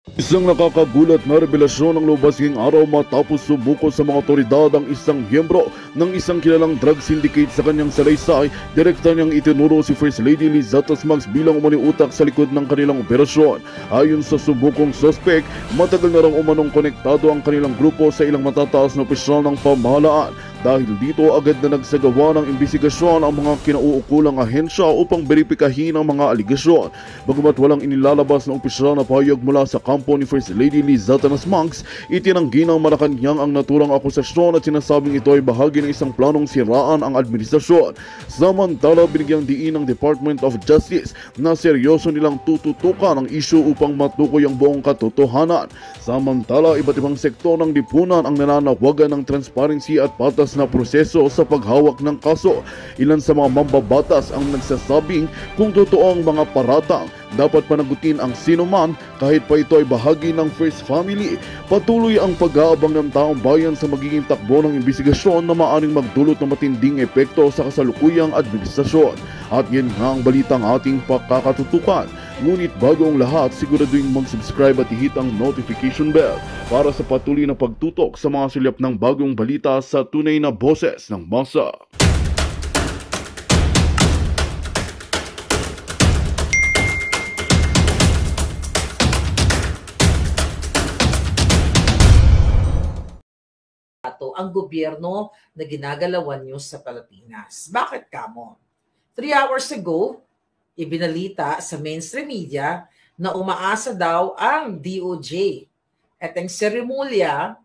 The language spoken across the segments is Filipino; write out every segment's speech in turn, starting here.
Isang nakakagulat na revelasyon ng lumabas ngayong araw matapos sumuko sa mga otoridad ang isang miyembro ng isang kilalang drug syndicate sa kanyang salaysay. Direkta niyang itinuro si First Lady Liza Tasmags bilang umaniutak sa likod ng kanilang operasyon. Ayon sa subukong suspect, matagal na raw umanong konektado ang kanilang grupo sa ilang matataas na opisyal ng pamahalaan. Dahil dito agad na nagsagawa ng imbestigasyon ang mga kinauukulang ahensya upang beripikahin ang mga aligasyon. Bagamat walang inilalabas na opisyal na pahayag mula sa kampo ni First Lady Liza Tasmags, itinanggi ng Malacanang ang naturang akusasyon at sinasabing ito ay bahagi ng isang planong siraan ang administrasyon. Samantala, binigyang diin ng Department of Justice na seryoso nilang tututukan ang isyu upang matukoy ang buong katotohanan. Samantala, iba't ibang sektor ng lipunan ang nananawagan ng transparency at patas na proseso sa paghawak ng kaso. Ilan sa mga mambabatas ang nagsasabing kung totoo ang mga paratang, dapat panagutin ang sinuman kahit pa ito ay bahagi ng First Family. Patuloy ang pag-aabang ng taong bayan sa magiging takbo ng imbestigasyon na maaaring magdulot ng matinding epekto sa kasalukuyang administrasyon. At yan nga ang balitang ating pakakatutukan. Ngunit bago ang lahat, siguraduhin mag-subscribe at i-hit ang notification bell para sa patuloy na pagtutok sa mga sulyap ng bagong balita sa tunay na boses ng masa. Ang gobyerno na ginagalawan nyo sa Pilipinas. Bakit kamo? 3 hours ago, ibinalita sa mainstream media na umaasa daw ang DOJ at ang seremolya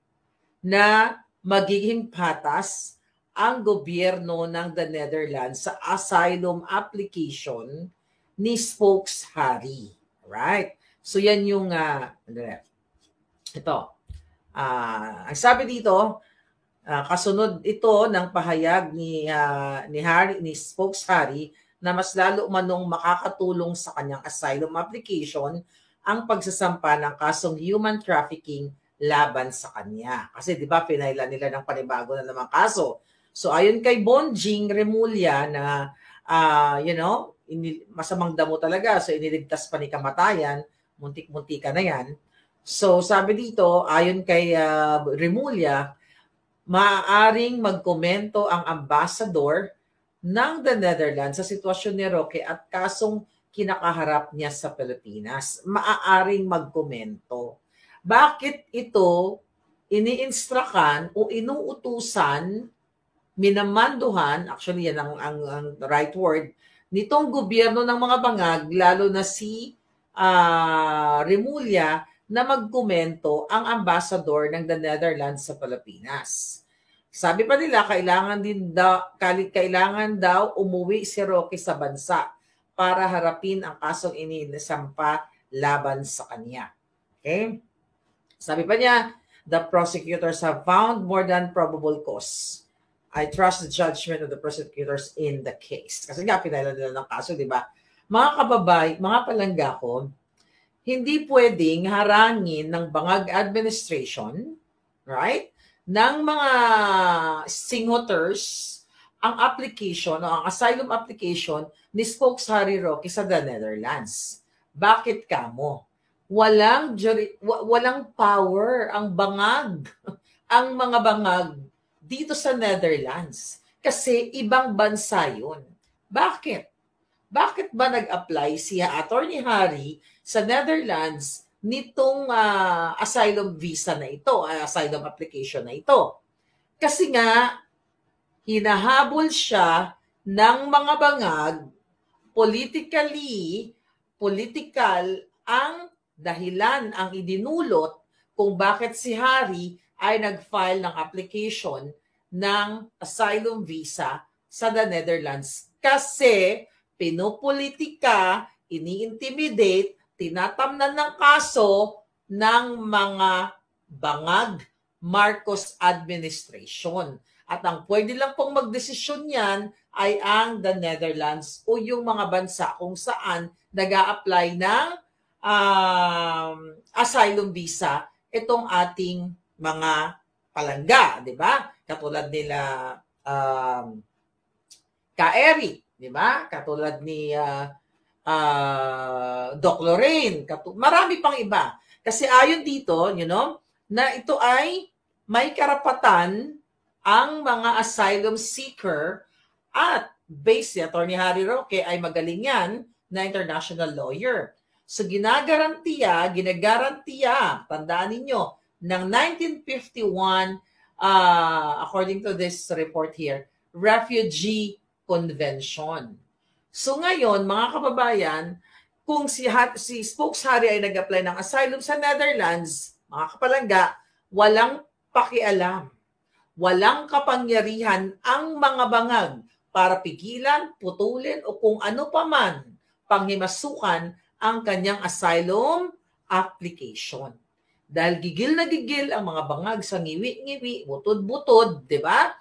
na magiging patas ang gobyerno ng the Netherlands sa asylum application ni Spokes Harry. Right? So yan yung ito. Ang sabi dito, kasunod ito ng pahayag ni Spokes Harry na mas lalo manong makakatulong sa kanyang asylum application ang pagsasampa ng kasong human trafficking laban sa kanya. Kasi di ba pinailan nila ng panibago na namang kaso. So ayon kay Bonjing Remulla na masamang damo talaga, so iniligtas pa ni kamatayan, muntik-muntika na yan. So sabi dito, ayon kay Remulla, maaaring magkomento ang ambassador ng the Netherlands sa sitwasyon ni Roque at kasong kinakaharap niya sa Pilipinas. Maaaring magkomento. Bakit ito iniinstrakan o inuutusan, minamanduhan, actually yan ang right word, nitong gobyerno ng mga bangag, lalo na si Remulla, na magkomento ang ambassador ng the Netherlands sa Pilipinas. Sabi pa nila, kailangan daw umuwi si Roque sa bansa para harapin ang kasong inisampa laban sa kanya. Okay? Sabi pa niya, the prosecutors have found more than probable cause. I trust the judgment of the prosecutors in the case. Kasi nga, pinailan nila ng kaso, di ba? Mga kababay, mga palangga ko, hindi pwedeng harangin ng bangag administration, right, ng mga singoters ang application o ang asylum application ni Spokes Harry Roque sa the Netherlands. Bakit kamo? Walang power ang bangag, ang mga bangag dito sa Netherlands. Kasi ibang bansa yun. Bakit? Bakit ba nag-apply si Attorney Harry sa Netherlands nitong asylum visa na ito, asylum application na ito? Kasi nga, hinahabol siya ng mga bangag, political ang dahilan, ang idinulot kung bakit si Harry ay nag-file ng application ng asylum visa sa the Netherlands. Kasi pinopolitika, ini-intimidate, tinatamnan ng kaso ng mga bangag Marcos administration. At ang pwede lang pong magdesisyon yan ay ang the Netherlands o yung mga bansa kung saan nag-a-apply ng asylum visa itong ating mga palangga, di ba? Katulad nila Ka-Eric, di ba? Katulad ni Doc Lorraine, marami pang iba. Kasi ayon dito, na ito ay may karapatan ang mga asylum seeker at based si Atty. Harry Roque ay magaling yan na international lawyer. So ginagarantiya, tandaan ninyo, ng 1951, according to this report here, Refugee Convention. So ngayon, mga kababayan, kung si Spokes Harry ay nag-apply ng asylum sa Netherlands, mga kapalangga, walang pakialam, walang kapangyarihan ang mga bangag para pigilan, putulin o kung ano pa man panghimasukan ang kanyang asylum application. Dahil gigil na gigil ang mga bangag sa ngiwi-ngiwi, butod-butod, di ba?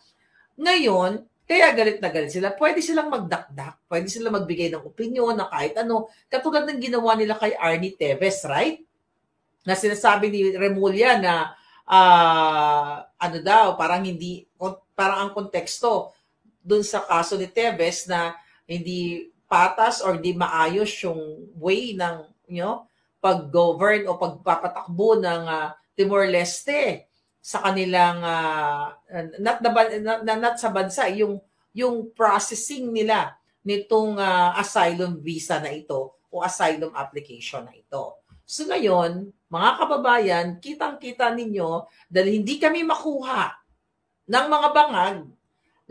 Ngayon, kaya galit na galit sila. Pwede silang magdakdak, pwede silang magbigay ng opinyon na kahit ano, katulad ng ginawa nila kay Arnie Teves, right? Na sinasabi ni Remulla na parang ang konteksto dun sa kaso ni Teves na hindi patas or di maayos yung way ng pag-govern o pagpapatakbo ng Timor-Leste sa kanilang not sa bansa, yung processing nila nitong asylum visa na ito o asylum application na ito. So ngayon, mga kababayan, kitang-kita ninyo dahil hindi kami makuha ng mga bangag,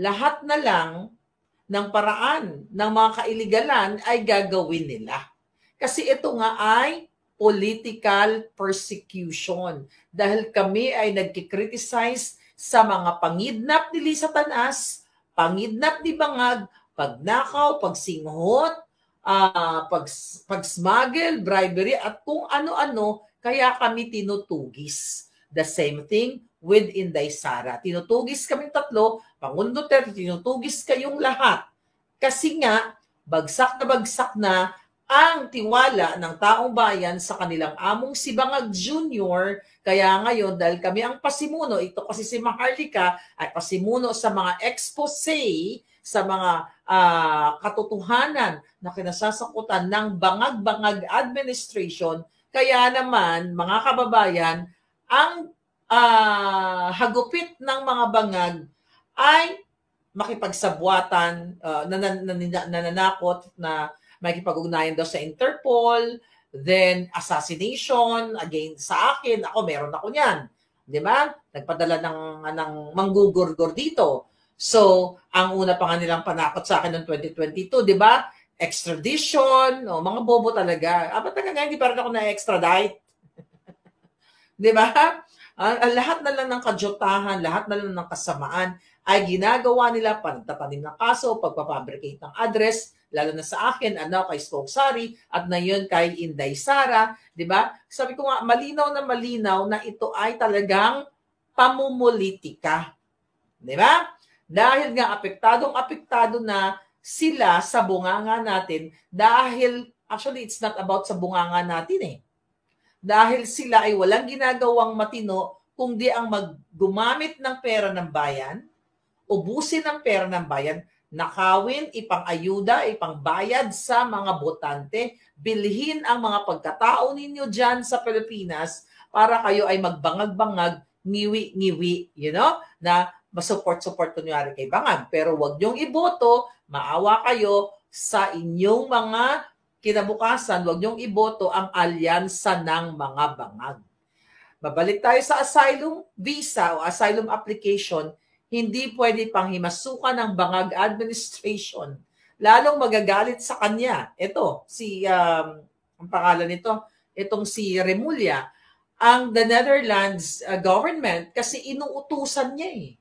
lahat na lang ng paraan ng mga kailigalan ay gagawin nila. Kasi ito nga ay political persecution. Dahil kami ay nagkikriticize sa mga pangidnap ni Lisa Tanas, pangidnap ni Bangag, pagnakaw, pagsinghot, pag-smuggle, bribery, at kung ano-ano, kaya kami tinutugis. The same thing with Inday Sara. Tinutugis kaming tatlo, Pangulong Duterte, tinutugis kayong lahat. Kasi nga, bagsak na ang tiwala ng taong bayan sa kanilang among si Bangag Jr. Kaya ngayon, dahil kami ang pasimuno, ito kasi si Maharlika ay pasimuno sa mga expose, sa mga katotohanan na kinasasakutan ng bangag-bangag administration. Kaya naman, mga kababayan, ang hagupit ng mga bangag ay makipagsabwatan, nananakot na makikipag-ugnayan daw sa Interpol, then assassination, again sa akin, meron ako niyan. Di ba? Nagpadala ng manggugurgur dito. So, ang una pa nga nilang panakot sa akin noong 2022, di ba? Extradition, mga bobo talaga. Ba't nga hindi pa rin ako na-extradite? Di ba? Lahat na lang ng kajotahan, lahat na lang ng kasamaan ay ginagawa nila, panagtatanim ng kaso, pagpapabricate ng address, lalo na sa akin, kay Spokes Harry, at na yun kay Inday Sara, di ba? Sabi ko nga, malinaw na ito ay talagang pamumulitika. Di ba? Dahil nga apektado na sila sa bunganga natin, dahil, actually, it's not about sa bunganga natin Dahil sila ay walang ginagawang matino, kundi ang gumamit ng pera ng bayan, ubusin ang pera ng bayan, nakawin, ipang-ayuda, ipang-bayad sa mga botante, bilhin ang mga pagkatao ninyo dyan sa Pilipinas para kayo ay magbangag-bangag, ngiwi-ngiwi, na masupport-support kunyari kay Bangag. Pero wag niyong iboto, maawa kayo sa inyong mga kinabukasan, wag niyong iboto ang alyansa ng mga bangag. Babalik tayo sa asylum visa o asylum application. Hindi pwede pang himasukan ng Bangag administration. Lalong magagalit sa kanya. Ito, ang pangalan nito, itong si Remulla, ang the Netherlands government kasi inuutusan niya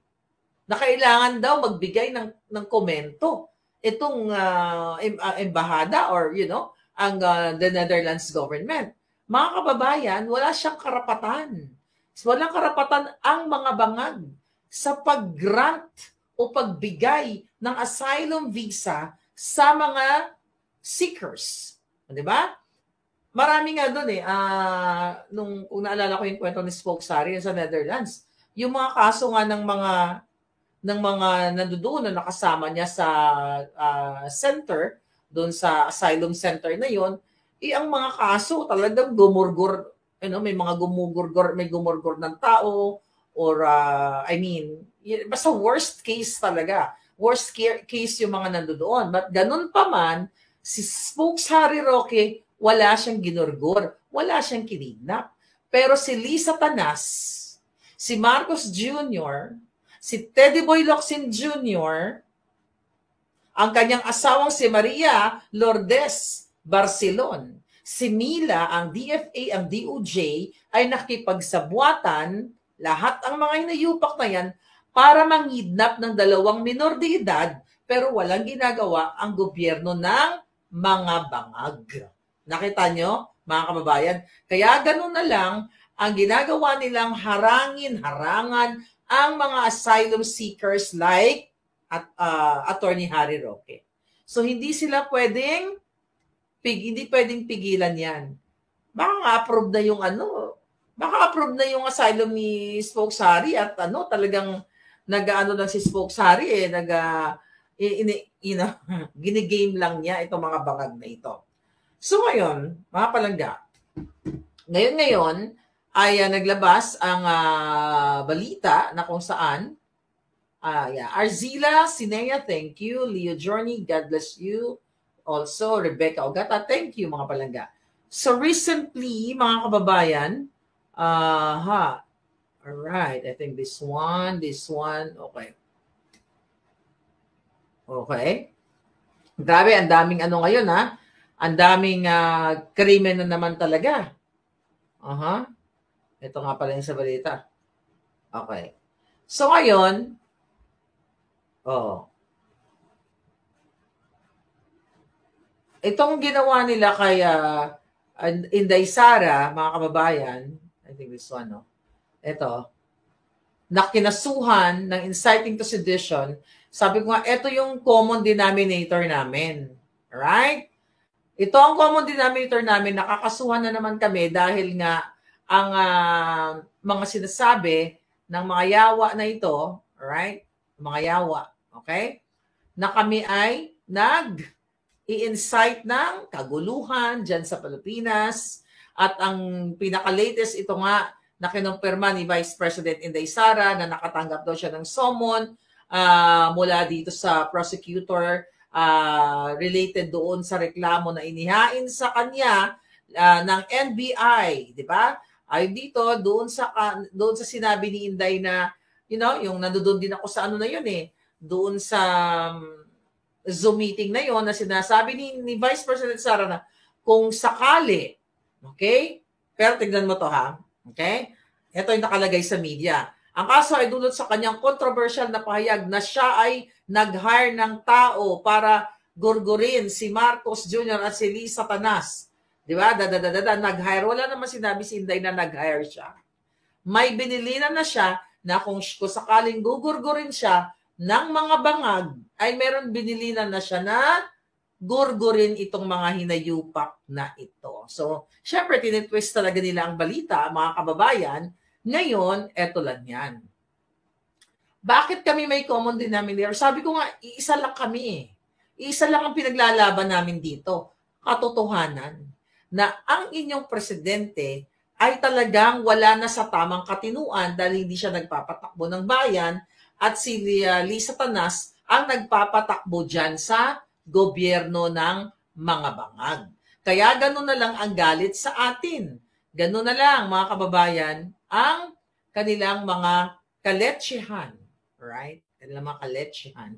na kailangan daw magbigay ng komento. Itong embahada or, ang the Netherlands government. Mga kababayan, wala siyang karapatan. Walang karapatan ang mga bangag sa pag-grant o pagbigay ng asylum visa sa mga seekers. Di ba? Marami nga doon kung naalala ko yung kwento ni Spokes Harry sa Netherlands, yung mga kaso nga ng mga nandoon na nakasama niya sa center, doon sa asylum center na yon, ang mga kaso talagang gumurgur may mga may gumurgor ng tao, or basta worst case talaga. Worst case yung mga nandoon. But ganun pa man, si Spokes Harry Roque, wala siyang ginurgor, wala siyang kinidnap. Pero si Lisa Tanas, si Marcos Jr., si Teddy Boy Locsin Jr., ang kanyang asawang si Maria Lourdes Barcelon, si Mila, ang DFA, ang DOJ, ay nakipagsabwatan, lahat ang mga hinayupak na yan, para mangidnap ng 2 minor de edad, pero walang ginagawa ang gobyerno ng mga bangag. Nakita nyo, mga kababayan? Kaya ganun na lang, ang ginagawa nilang harangan ang mga asylum seekers like Attorney Harry Roque. So hindi pwedeng pigilan yan. Baka approve na yung asylum ni Spokes Harry at talagang lang si Spokes Harry ginigame lang niya itong mga bangag na ito. So ngayon, mga palangga, ngayon ay naglabas ang balita na kung saan Arzila Sinea, thank you. Leo Journey, God bless you. Also, Rebecca Ogata, thank you mga palangga. So recently, mga kababayan, alright, I think this one, okay. Okay. Grabe, ang daming ngayon ang daming krimen na naman talaga. Ito nga pala yung sa balita. Okay. So ngayon, itong ginawa nila kay Inday Sara, mga kababayan, I think this one, ito, na kinasuhan ng inciting to sedition, sabi ko nga, ito yung common denominator namin. Right? Ito ang common denominator namin, nakakasuhan na naman kami dahil nga ang mga sinasabi ng mga yawa na ito, right? Mga yawa, okay? Na kami ay i-incite ng kaguluhan dyan sa Pilipinas. At ang pinaka-latest, ito nga, na kinumpirma ni Vice President Inday Sara na nakatanggap daw siya ng summon mula dito sa prosecutor related doon sa reklamo na inihain sa kanya ng NBI, di ba? Ay dito, doon sa sinabi ni Inday na, yung nandoon din ako sa na yun doon sa Zoom meeting na yon na sinasabi ni Vice President Sara na kung sakali, okay? Pero tignan mo to okay? Ito yung nakalagay sa media. Ang kaso ay dulot sa kanyang controversial na pahayag na siya ay nag-hire ng tao para gurgurin si Marcos Jr. at si Lisa Tanas. Di ba? Nag-hire. Wala naman sinabi si Inday na nag-hire siya. May binilinan na siya na kung sakaling gugurgurin siya ng mga bangag, ay meron binilinan na siya na gurgurin itong mga hinayupak na ito. So, syempre, tinitwist talaga nila ang balita, mga kababayan. Ngayon, eto lang yan. Bakit kami may common denominator? Sabi ko nga, iisa lang kami. Iisa lang ang pinaglalaban namin dito. Katotohanan na ang inyong presidente ay talagang wala na sa tamang katinuan dahil hindi siya nagpapatakbo ng bayan at si Lisa Tanas ang nagpapatakbo dyan sa gobyerno ng mga bangag. Kaya gano'n na lang ang galit sa atin. Gano'n na lang, mga kababayan, ang kanilang mga kaletsyehan. Right? Kanilang mga kaletsyehan.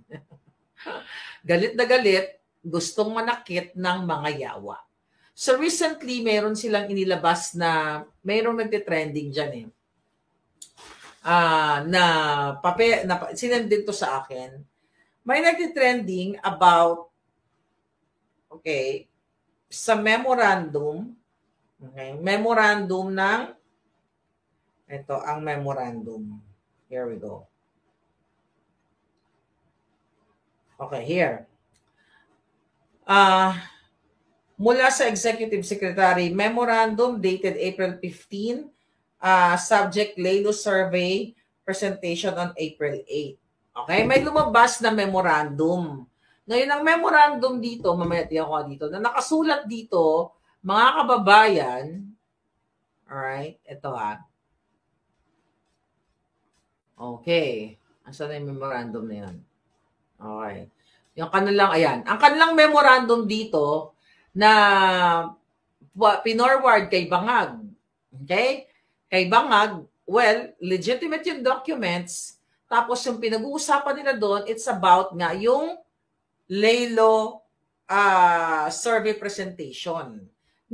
Galit na galit, gustong manakit ng mga yawa. So recently, meron silang inilabas na mayroong nagtitrending dyan sinend din to sa akin. May nagtitrending about sa memorandum, memorandum ng ito ang memorandum. Here we go. Okay, here. Mula sa Executive Secretary, memorandum dated April 15, subject Lelo Survey, presentation on April 8. Okay, may lumabas na memorandum. Ngayon, ang memorandum dito, mamaya tiyan ko dito, na nakasulat dito, mga kababayan, Alright, ito ha. Okay. Asan na yung memorandum na yan? Okay. Yung kanilang, ayan. Ang kanilang memorandum dito na pinorward kay Bangag. Okay? Kay Bangag, well, legitimate yung documents. Tapos yung pinag-uusapan nila doon, it's about nga yung Lelo survey presentation.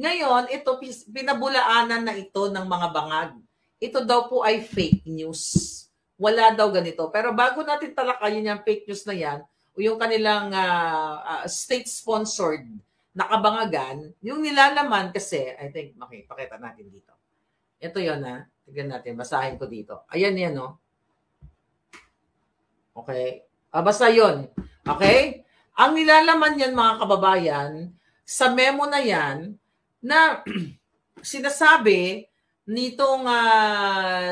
Ngayon, ito, pinabulaanan na ito ng mga Bangag. Ito daw po ay fake news. Wala daw ganito. Pero bago natin talakayin yung fake news na yan, o yung kanilang state-sponsored na kabangagan, yung nilalaman kasi, I think, makipakita natin dito. Ito yun ha. Tignan natin, basahin ko dito. Ayan yan, no? Okay. Basta yun. Okay? Ang nilalaman yan, mga kababayan, sa memo na yan, na sinasabi nitong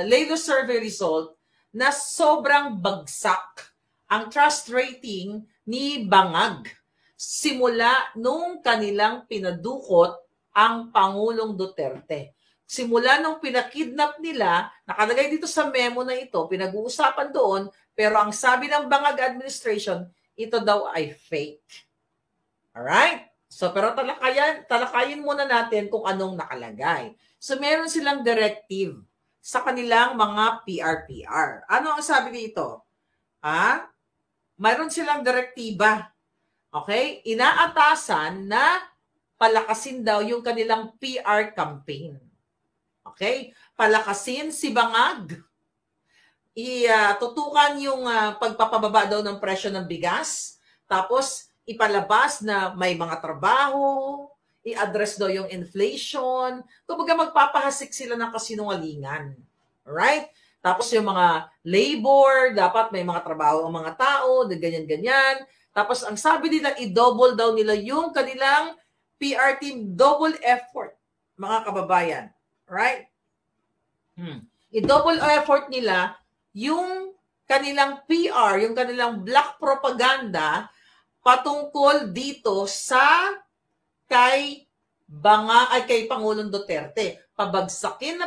Lelo survey result na sobrang bagsak ang trust rating ni Bangag simula nung kanilang pinadukot ang Pangulong Duterte. Simula nung pinakidnap nila, nakalagay dito sa memo na ito, pinag-uusapan doon, pero ang sabi ng Bangag administration, ito daw ay fake. Alright? So, pero talakayin muna natin kung anong nakalagay. So, meron silang directive sa kanilang mga PRPR. Ano ang sabi dito? Mayroon silang direktiba. Okay? Inaatasan na palakasin daw yung kanilang PR campaign. Okay? Palakasin si Bangag. Tutukan yung pagpapababa daw ng presyo ng bigas. Tapos, ipalabas na may mga trabaho, i-address daw yung inflation. Kumbaga magpapahasik sila ng kasinungalingan. Alright? Tapos yung mga labor, dapat may mga trabaho ang mga tao, ganyan-ganyan. Tapos ang sabi nila, i-double daw nila yung kanilang PR team, double effort, mga kababayan. Right? I-double effort nila yung kanilang PR, yung kanilang black propaganda patungkol dito sa kay Pangulong Duterte. Pabagsakin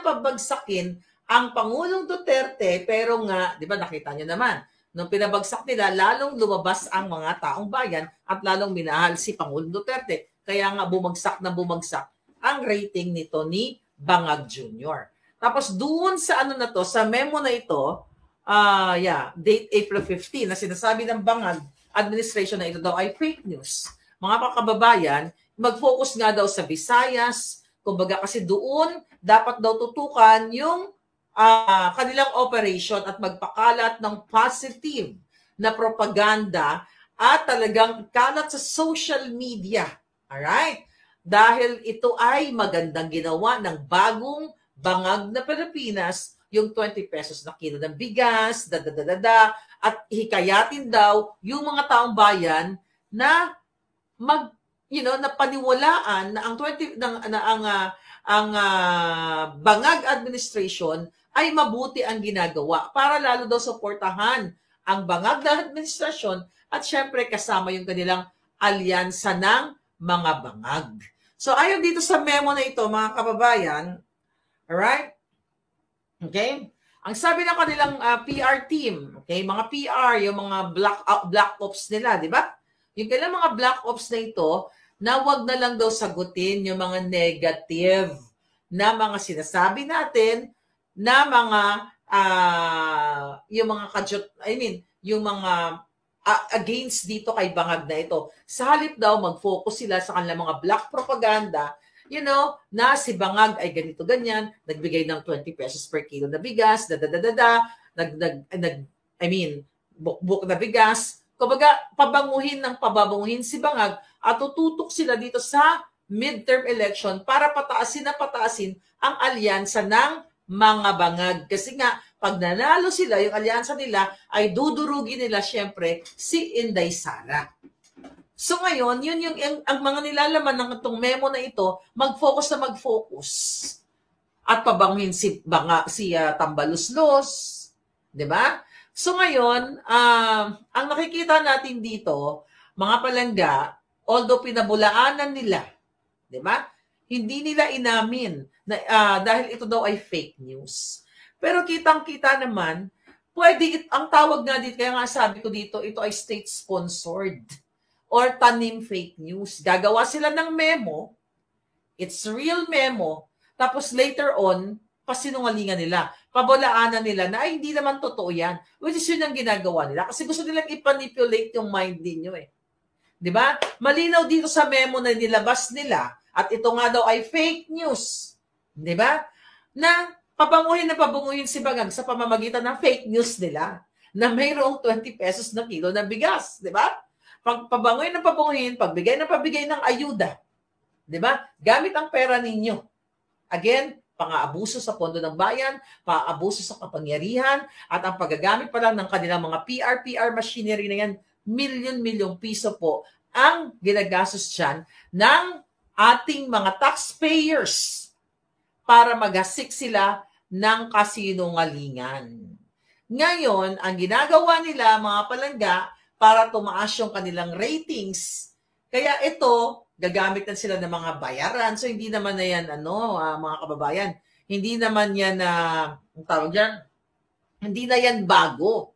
ang Pangulong Duterte, pero nga, di ba nakita niyo naman, nung pinabagsak nila, lalong lumabas ang mga taong bayan at lalong minahal si Pangulong Duterte. Kaya nga bumagsak ang rating nito ni Bangag Jr. Tapos doon sa ano na to, sa memo na ito, date April 15, na sinasabi ng Bangag administration na ito daw ay fake news. Mga kababayan, mag-focus nga daw sa Visayas, kumbaga kasi doon dapat daw tutukan yung kanilang operation at magpakalat ng positive na propaganda at talagang kalat sa social media. Alright? Dahil ito ay magandang ginawa ng bagong Bangag na Pilipinas, yung 20 pesos na kilo ng bigas, at hikayatin daw yung mga taong bayan na na paniwalaan na ang Bangag administration ay mabuti ang ginagawa para lalo daw suportahan ang Bangag na administrasyon at syempre kasama yung kanilang alyansa ng mga Bangag. So ayon dito sa memo na ito, mga kababayan, alright? Okay? Ang sabi ng kanilang PR team, okay, mga PR, yung mga black ops nila, di ba? Yung kailang mga black ops na ito, na wag na lang daw sagutin yung mga negative na mga sinasabi natin na mga yung mga yung mga against dito kay Bangag na ito. Sa halip daw mag-focus sila sa kanilang mga black propaganda, na si Bangag ay ganito ganyan, nagbigay ng 20 pesos per kilo na bigas, bukbuk na bigas. Kumbaga, pabanguhin si Bangag at tututok sila dito sa midterm election para pataasin ang alyansa ng mga Bangag. Kasi nga, pag nanalo sila, yung alyansa nila ay dudurugin nila syempre si Inday Sara. So ngayon, yun yung ang mga nilalaman ng itong memo na ito, mag-focus. At pabanguhin si Tambaluslos, 'di ba? So ngayon, ang nakikita natin dito, mga palangga, although pinabulaanan nila, 'di ba? hindi nila inamin na, dahil ito daw ay fake news. Pero kitang-kita naman, ang tawag nga dito, kaya nga sabi ko dito, ito ay state-sponsored or tanim fake news. Gagawa sila ng memo, it's real memo, tapos later on, pasinungalingan nila, pabolaanan nila na ay hindi naman totoo yan. Which is yun ang ginagawa nila. Kasi gusto nilang ipanipulate yung mind ninyo eh. Di ba? Malinaw dito sa memo na nilabas nila at ito nga daw ay fake news. Di ba? Na pabanguhin si Bangag sa pamamagitan ng fake news nila na mayroong 20 pesos na kilo na bigas. Di ba? Pabanguhin, pagbigay ng ayuda. Di ba? Gamit ang pera ninyo. Again, pang-aabuso sa pondo ng bayan, pang-aabuso sa kapangyarihan, at ang paggagamit pa lang ng kanilang mga PR machinery na yan, milyon-milyong piso po ang ginagastos dyan ng ating mga taxpayers para maghasik sila ng kasinungalingan. Ngayon, ang ginagawa nila, mga palangga, para tumaas yung kanilang ratings. Kaya ito, gagamit na sila ng mga bayaran. So, hindi naman na yan, mga kababayan, hindi naman yan, ang tawag dyan, hindi na yan bago.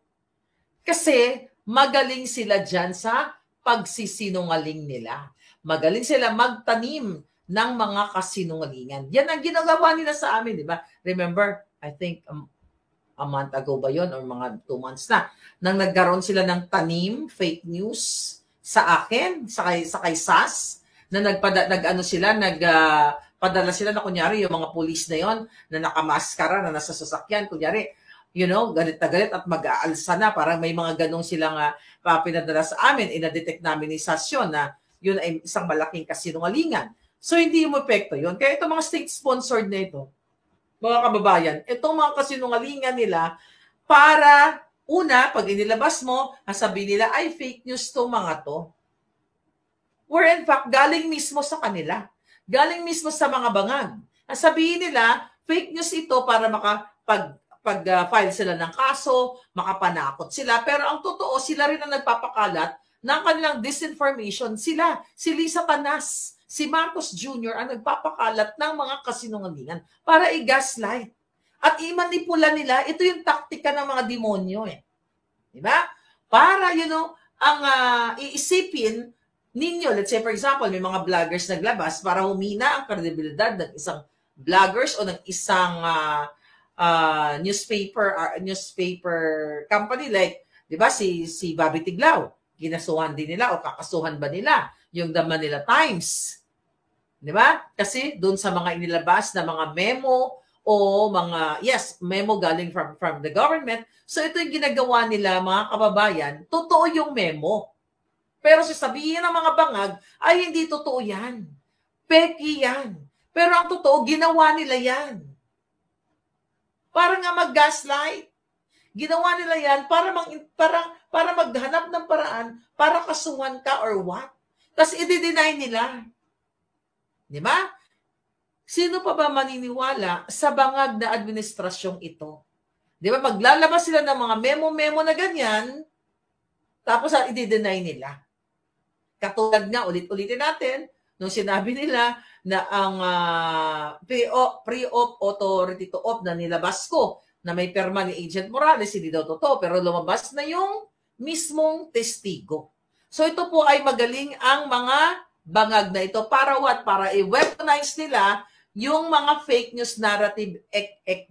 Kasi, magaling sila dyan sa pagsisinungaling nila. Magaling sila magtanim ng mga kasinungalingan. Yan ang ginagawa nila sa amin, di ba? Remember, I think a month ago ba yon or mga 2 months na, nang nagkaroon sila ng tanim, fake news sa akin, sa kay SAS, na nagpadala sila na kunyari yung mga police na yon na nakamaskara na nasa sasakyan, kunyari, galit na galit at mag-aalsa na. Parang may mga ganong silang pinadala sa amin. Ina-detect namin ni Sasyon na yun ay isang malaking kasinungalingan. So, hindi mo epekto yun. Kaya itong mga state-sponsored na ito, mga kababayan, itong mga kasinungalingan nila para, una, pag inilabas mo, sabihin nila, ay fake news to mga to. Where in fact, galing mismo sa kanila. Galing mismo sa mga bangag. Sabihin nila, fake news ito para pag-file sila ng kaso, makapanakot sila. Pero ang totoo, sila rin ang nagpapakalat ng kanilang disinformation. Si Lisa Tanas, si Marcos Jr. ang nagpapakalat ng mga kasinungalingan para i-gaslight. At i-manipula nila, ito yung taktika ng mga demonyo eh. Diba? Para, ang iisipin ninyo, let's say for example, may mga vloggers naglabas para humina ang kredibilidad ng isang vloggers o ng isang newspaper company like, 'di ba, si Bobby Tiglao, ginasuhan din nila o kakasuhan ba nila yung The Manila Times? 'Di ba? Kasi doon sa mga inilabas na mga memo o mga memo galing from the government. So ito yung ginagawa nila, mga kababayan, totoo yung memo. Pero sasabihin ng mga bangag ay hindi totoo 'yan. Peki 'yan. Pero ang totoo, ginawa nila 'yan. Para nga mag-gaslight. Ginawa nila yan para maghanap ng paraan para kasuhan ka or what. Tapos i-deny nila. Di ba? Sino pa ba maniniwala sa bangag na administrasyong ito? Di ba? Maglalabas sila ng mga memo-memo na ganyan, tapos i-deny nila. Katulad nga, ulit-ulitin natin, nung sinabi nila na ang pre-op authority to op na nilabas ko na may perma ni Agent Morales, hindi daw totoo, pero lumabas na yung mismong testigo. So ito po ay magaling ang mga bangag na ito para what? Para i-weaponize nila yung mga fake news narrative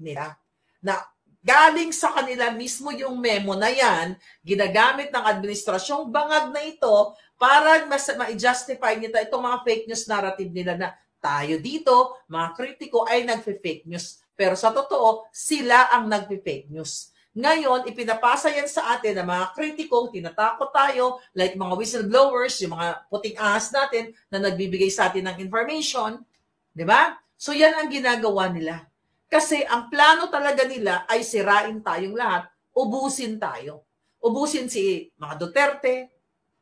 nila. Na galing sa kanila mismo yung memo na yan, ginagamit ng administrasyong bangag na ito para ma-justify nito itong mga fake news narrative nila na tayo dito, mga kritiko, ay nagpe-fake news. Pero sa totoo, sila ang nagpe-fake news. Ngayon, ipinapasa yan sa atin na mga kritiko, tinatakot tayo, like mga whistleblowers, yung mga puting ahas natin na nagbibigay sa atin ng information. Di ba? So yan ang ginagawa nila. Kasi ang plano talaga nila ay sirain tayong lahat, ubusin tayo. Ubusin si mga Duterte,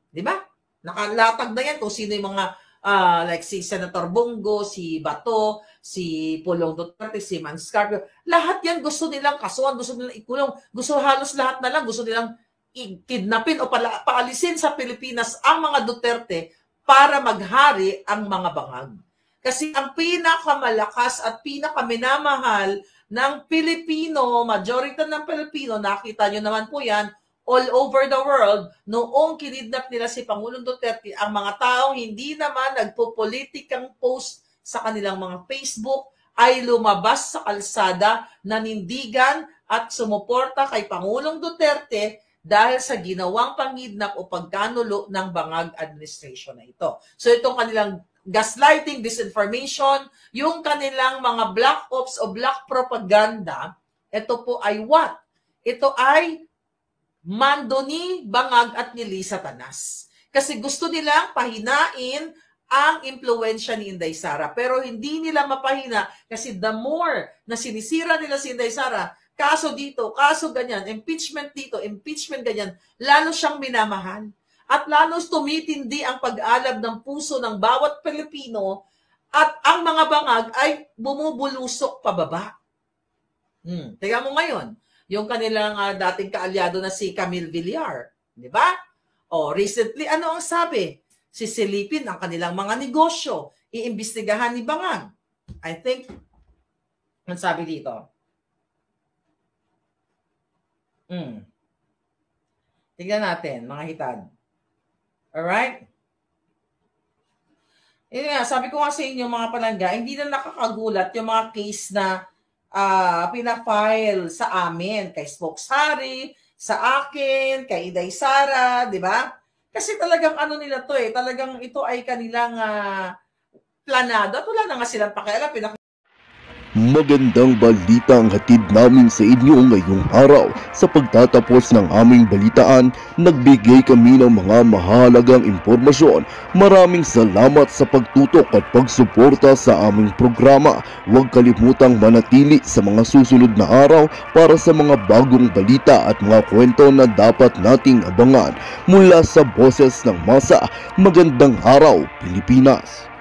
di ba? Nakalatag na yan kung sino yung mga like si Senator Bongo, si Bato, si Pulong Duterte, si Manscarpio. Lahat yan gusto nilang kasuhan, gusto nilang ikulong, gusto halos lahat na lang, gusto nilang kidnapin o paalisin sa Pilipinas ang mga Duterte para maghari ang mga bangag. Kasi ang pinakamalakas at pinakaminamahal ng Pilipino, majority ng Pilipino, nakita nyo naman po yan, all over the world, noong kinidnap nila si Pangulong Duterte, ang mga taong hindi naman nagpo-politikang post sa kanilang mga Facebook ay lumabas sa kalsada, nanindigan at sumuporta kay Pangulong Duterte dahil sa ginawang pangidnap o pagkanulo ng Bangag administration na ito. So itong kanilang gaslighting, disinformation, yung kanilang mga black ops o black propaganda, ito po ay what? Ito ay mando ni Bangag at ni Lisa Tanas. Kasi gusto nilang pahinain ang impluensya ni Inday Sara. Pero hindi nila mapahina kasi the more na sinisira nila si Inday Sara, kaso dito, kaso ganyan, impeachment dito, impeachment ganyan, lalo siyang minamahal. At lalo tumitindi ang pag-alab ng puso ng bawat Pilipino at ang mga bangag ay bumubulusok pababa. Tingnan mo ngayon, yung kanilang dating kaalyado na si Camille Villar, di ba? O, recently, ano ang sabi? Sisilipin ang kanilang mga negosyo, iimbestigahan ni Bangag. I think, ang sabi dito? Tingnan natin, mga hitad. Alright? Yun nga, sabi ko nga sa inyo mga palangga, hindi na nakakagulat yung mga case na pinafile sa amin, kay Spokesari, sa akin, kay Inday Sara, di ba? Kasi talagang ano nila to talagang ito ay kanilang planado at wala na nga silang pakialam. Magandang balita ang hatid namin sa inyo ngayong araw. Sa pagtatapos ng aming balitaan, nagbigay kami ng mga mahalagang impormasyon. Maraming salamat sa pagtutok at pagsuporta sa aming programa. Huwag kalimutang manatili sa mga susunod na araw para sa mga bagong balita at mga kwento na dapat nating abangan. Mula sa Boses ng Masa, magandang araw, Pilipinas!